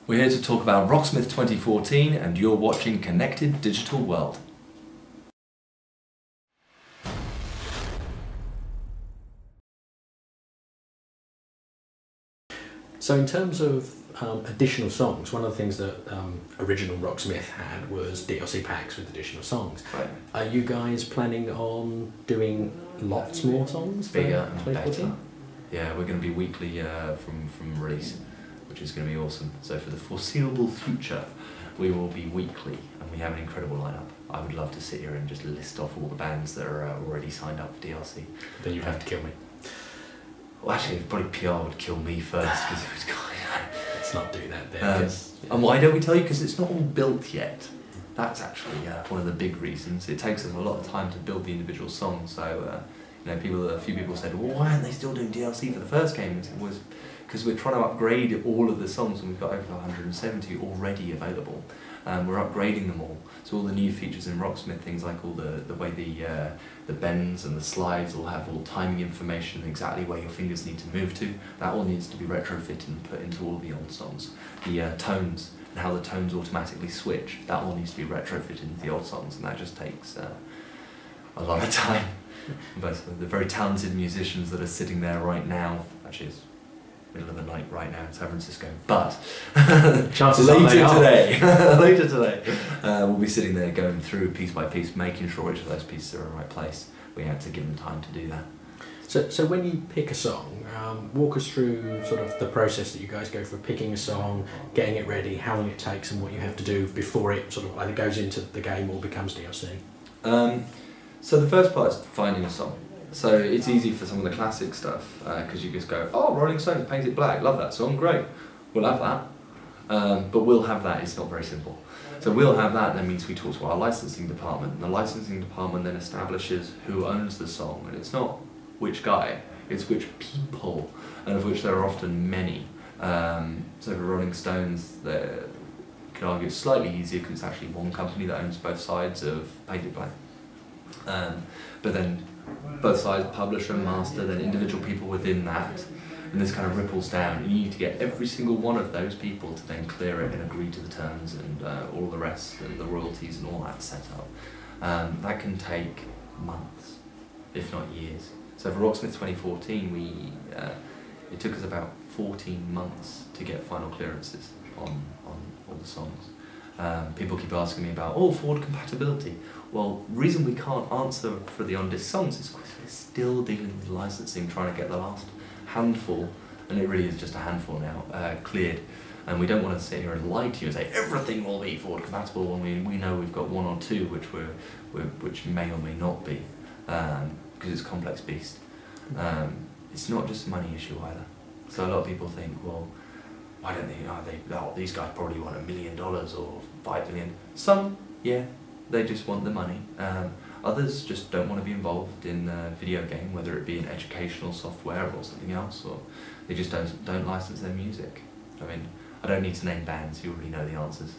We're here to talk about Rocksmith 2014 and you're watching Connected Digital World. So in terms of additional songs, one of the things that original Rocksmith had was DLC packs with additional songs. Right. Are you guys planning on doing lots more songs? Bigger and better. Yeah, we're going to be weekly from release, which is going to be awesome. So for the foreseeable future, we will be weekly, and we have an incredible lineup. I would love to sit here and just list off all the bands that are already signed up for DLC. Then you'd have to kill me. Well, actually, probably PR would kill me first because it was kind of... Let's not do that then. And why don't we tell you? Because it's not all built yet. That's actually one of the big reasons. It takes us a lot of time to build the individual songs. So, you know, a few people said, well, why aren't they still doing DLC for the first game? It was because we're trying to upgrade all of the songs, and we've got over 170 already available. We're upgrading them all. So all the new features in Rocksmith, things like all the way the bends and the slides will have all timing information, exactly where your fingers need to move to. That all needs to be retrofitted and put into all the old songs. The tones and how the tones automatically switch, that all needs to be retrofitted into the old songs, and that just takes a lot of time. But the very talented musicians that are sitting there right now, actually it's middle of the night right now in San Francisco, but later today, we'll be sitting there going through piece by piece, making sure which of those pieces are in the right place. We have to give them time to do that. So when you pick a song, walk us through sort of the process that you guys go for picking a song, getting it ready, how long it takes and what you have to do before it sort of either goes into the game or becomes DLC. So the first part is finding a song. So it's easy for some of the classic stuff because you just go, oh, Rolling Stones, Paint It Black, love that song, great, we'll have that. But we'll have that, it's not very simple. So we'll have that, that means we talk to our licensing department, and the licensing department then establishes who owns the song, and it's not which guy, it's which people, and of which there are often many. So for Rolling Stones, you could argue it's slightly easier because it's actually one company that owns both sides of Paint It Black. But then both sides, publisher, master, then individual people within that, and this kind of ripples down, and you need to get every single one of those people to then clear it and agree to the terms and all the rest and the royalties and all that set up. That can take months, if not years. So for Rocksmith 2014, it took us about 14 months to get final clearances on all the songs. People keep asking me about, forward compatibility. Well, the reason we can't answer for the on-disc songs is because we're still dealing with licensing, trying to get the last handful, and it really is just a handful now, cleared. And we don't want to sit here and lie to you and say everything will be forward compatible when we know we've got one or two which may or may not be, because it's a complex beast. It's not just a money issue either. So a lot of people think, well, why don't these guys probably want $1 million or $5 million. Some, yeah, they just want the money. Others just don't want to be involved in a video game, whether it be in educational software or something else, or they just don't license their music. I mean, I don't need to name bands, you already know the answers.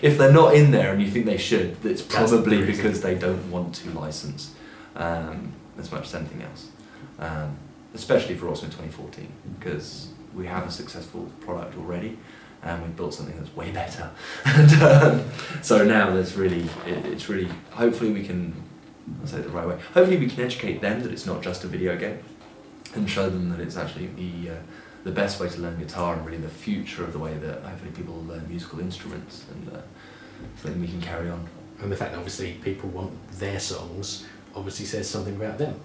If they're not in there and you think they should, it's probably because they don't want to license as much as anything else. Especially for Rocksmith 2014, because we have a successful product already, and we've built something that's way better. And so now it's really, hopefully we can, I'll say it the right way, hopefully we can educate them that it's not just a video game, and show them that it's actually the best way to learn guitar, and really the future of the way that hopefully people learn musical instruments, and so then we can carry on. And the fact that obviously people want their songs obviously says something about them.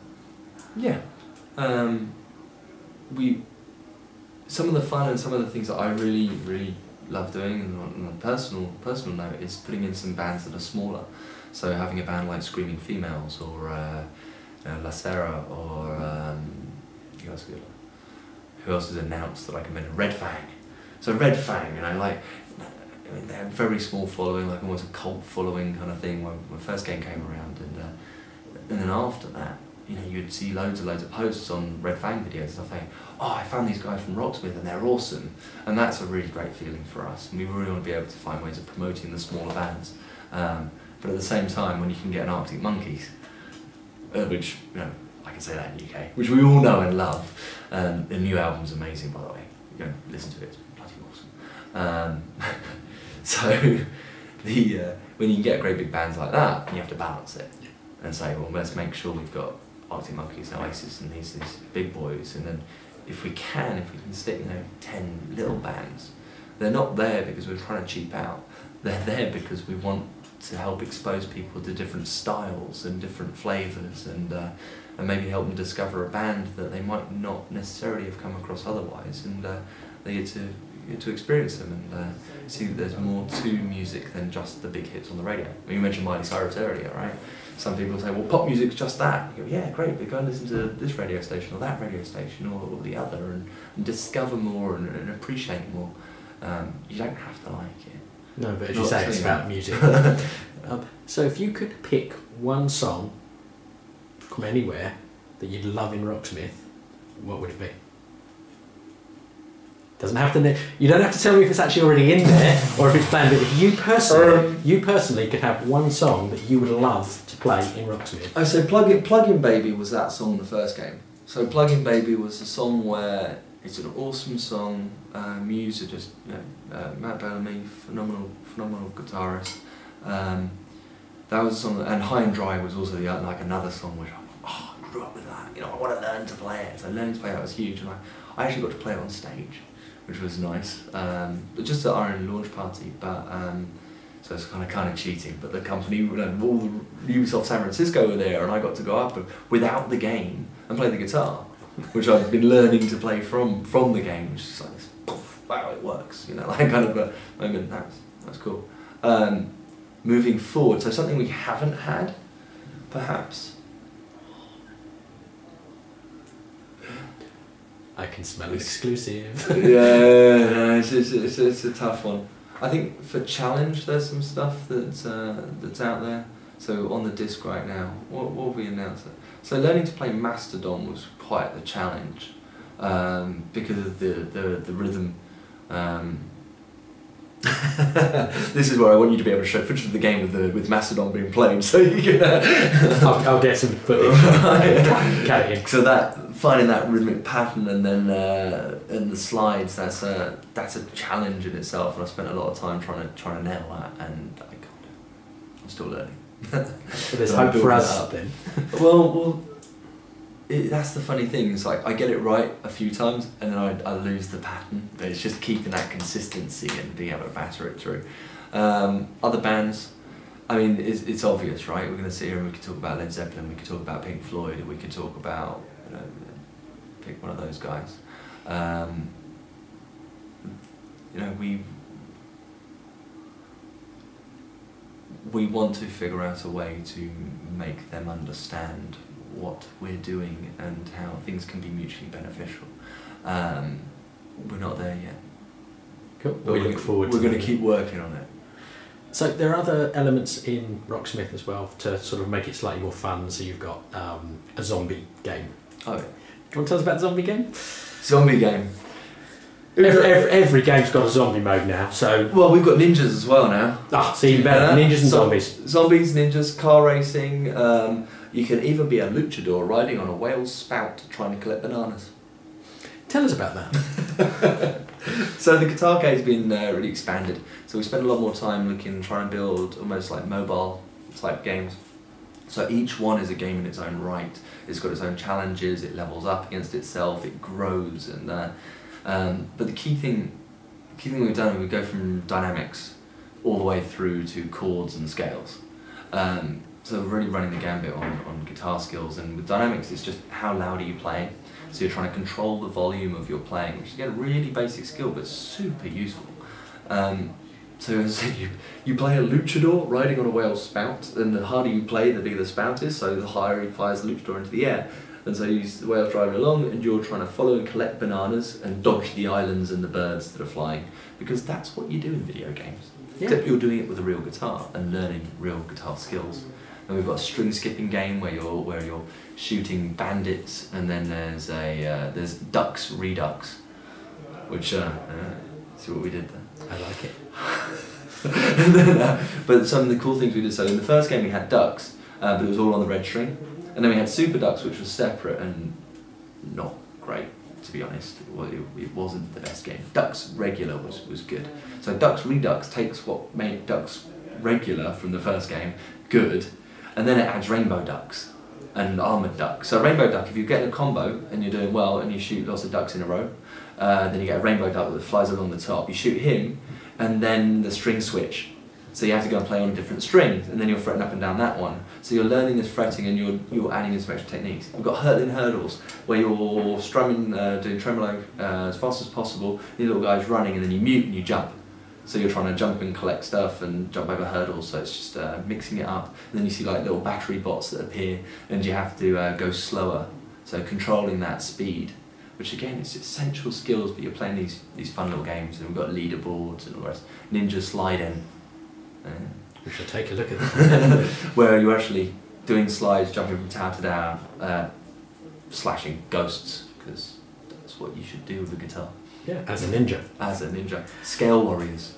Yeah. Some of the fun and some of the things that I really love doing, and on a personal note, is putting in some bands that are smaller. So having a band like Screaming Females or La Serra or who else is announced that I can mention? Red Fang. So Red Fang, and I mean, they had a very small following, like almost a cult following kind of thing when the first game came around, and then after that, you know, you'd see loads of posts on Red Fang videos and stuff saying, oh, I found these guys from Rocksmith and they're awesome. And that's a really great feeling for us. And we really want to be able to find ways of promoting the smaller bands. But at the same time, when you can get an Arctic Monkeys, which, you know, I can say that in the UK, which we all know and love, the new album's amazing, by the way. go and listen to it. It's bloody awesome. So when you can get great big bands like that, you have to balance it and say, well, let's make sure we've got Arctic Monkeys and Oasis and these big boys, and then if we can stick 10 little bands, they're not there because we're trying to cheap out. They're there because we want to help expose people to different styles and different flavours, and maybe help them discover a band that they might not necessarily have come across otherwise, and they get to experience them and see that there's more to music than just the big hits on the radio. I mean, you mentioned Miley Cyrus earlier, right? Some people say, well, pop music's just that. You go, yeah, great, but go and listen to this radio station or that radio station or the other, and discover more and appreciate more. You don't have to like it. No, but as you say, it's about music. So if you could pick one song from anywhere that you'd love in Rocksmith, what would it be? Doesn't have to. You don't have to tell me if it's actually already in there or if it's planned. But if you personally could have one song that you would love to play in Rocksmith. I say Plug-in Baby was that song in the first game. So Plug-in Baby was a song where it's an awesome song. Muse are just Matt Bellamy, phenomenal guitarist. That was a song, and High and Dry was also another song which I grew up with that. I want to learn to play it. So learning to play that was huge, and I actually got to play it on stage, which was nice. But just at our own launch party, but so it's kind of cheating. But the company, all the Ubisoft San Francisco were there, and I got to go up without the game and play the guitar, which I've been learning to play from the game, which is like this, poof, wow, it works. Kind of a moment. That's cool. Moving forward, so something we haven't had, perhaps. I can smell an exclusive. Yeah, it's a tough one. I think for challenge, there's some stuff that's out there. So on the disc right now, what have we announced? So learning to play Mastodon was quite the challenge because of the rhythm. This is where I want you to be able to show footage of the game with Mastodon being played, so you can. I'll get some footage. So that finding that rhythmic pattern and then and the slides, that's a challenge in itself, and I spent a lot of time trying to nail that, and I can't. I'm still learning. There's hope for us then. Well. That's the funny thing, it's like I get it right a few times and then I lose the pattern, but it's just keeping that consistency and being able to batter it through. Other bands, I mean, it's obvious, right? We're going to sit here and we could talk about Led Zeppelin, we could talk about Pink Floyd, we could talk about, pick one of those guys. We want to figure out a way to make them understand what we're doing and how things can be mutually beneficial. We're not there yet. Cool. We look forward to it. We're going to keep working on it. So there are other elements in Rocksmith as well to sort of make it slightly more fun. So you've got a zombie game. Oh, yeah. Do you want to tell us about the zombie game? Zombie game. Every game's got a zombie mode now, so... Well, we've got ninjas as well now. So even better. Ninjas and zombies. Zombies, ninjas, car racing. You can even be a luchador riding on a whale's spout trying to collect bananas. Tell us about that. So the guitar game's been really expanded. So we spent a lot more time trying to build almost like mobile type games. So each one is a game in its own right. It's got its own challenges, it levels up against itself, it grows, and but the key thing we've done, we go from dynamics all the way through to chords and scales. So we're really running the gambit on guitar skills, and with dynamics it's just how loud are you playing. So you're trying to control the volume of your playing, which is again a really basic skill but super useful. So as I said, you play a luchador riding on a whale's spout, and the harder you play, the bigger the spout is, so the higher he fires the luchador into the air. And so the whale's driving along and you're trying to follow and collect bananas and dodge the islands and the birds that are flying, because that's what you do in video games. Yeah. Except you're doing it with a real guitar and learning real guitar skills. And we've got a string skipping game where you're shooting bandits, and then there's Ducks Redux, which see what we did there. I like it. And then, but some of the cool things we did. So in the first game we had ducks, but it was all on the red string, and then we had super ducks, which was separate and not great. to be honest. It wasn't the best game. Ducks Regular was good. So Ducks Redux takes what made Ducks Regular from the first game good, and then it adds Rainbow Ducks and Armoured Ducks. So Rainbow Duck, if you get a combo and you're doing well and you shoot lots of ducks in a row, then you get a Rainbow Duck that flies along the top. You shoot him, and then the string switch. So you have to go and play on different strings, and then you're fretting up and down that one. So you're learning this fretting, and you're adding in some extra techniques. We've got hurtling hurdles, where you're strumming, doing tremolo as fast as possible. The little guy's running, and then you mute and you jump. So you're trying to jump and collect stuff and jump over hurdles. So it's just mixing it up. And then you see like little battery bots that appear, and you have to go slower. So controlling that speed, which again is essential skills. But you're playing these fun little games, and we've got leaderboards and all the rest. Ninja slide-in. We should take a look at that. Where you're actually doing slides, jumping from tower to tower, slashing ghosts, because that's what you should do with a guitar. Yeah, as a ninja. As a ninja. Scale Warriors,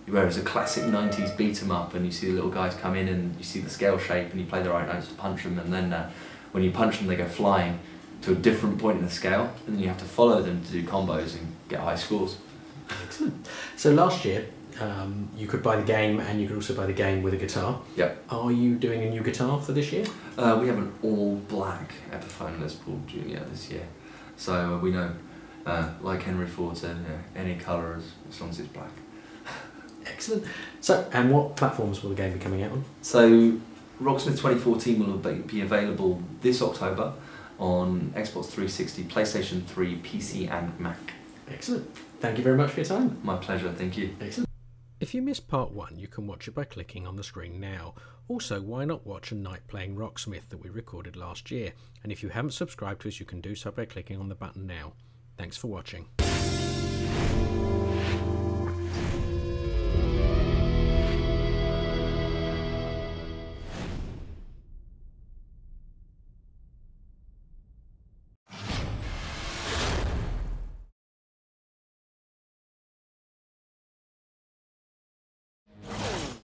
where it's a classic 90s beat 'em up, and you see the little guys come in and you see the scale shape, and you play the right notes to punch them, and then when you punch them they go flying to a different point in the scale, and then you have to follow them to do combos and get high scores. Excellent. So last year, you could buy the game, and you could also buy the game with a guitar. Yep. Are you doing a new guitar for this year? We have an all-black Epiphone Les Paul Junior this year. So we know, like Henry Ford said, any colour as long as it's black. Excellent. So, and what platforms will the game be coming out on? So Rocksmith 2014 will be available this October on Xbox 360, PlayStation 3, PC and Mac. Excellent. Thank you very much for your time. My pleasure, thank you. Excellent. If you missed part 1, you can watch it by clicking on the screen now. Also, why not watch a night playing Rocksmith that we recorded last year? And if you haven't subscribed to us, you can do so by clicking on the button now. Thanks for watching.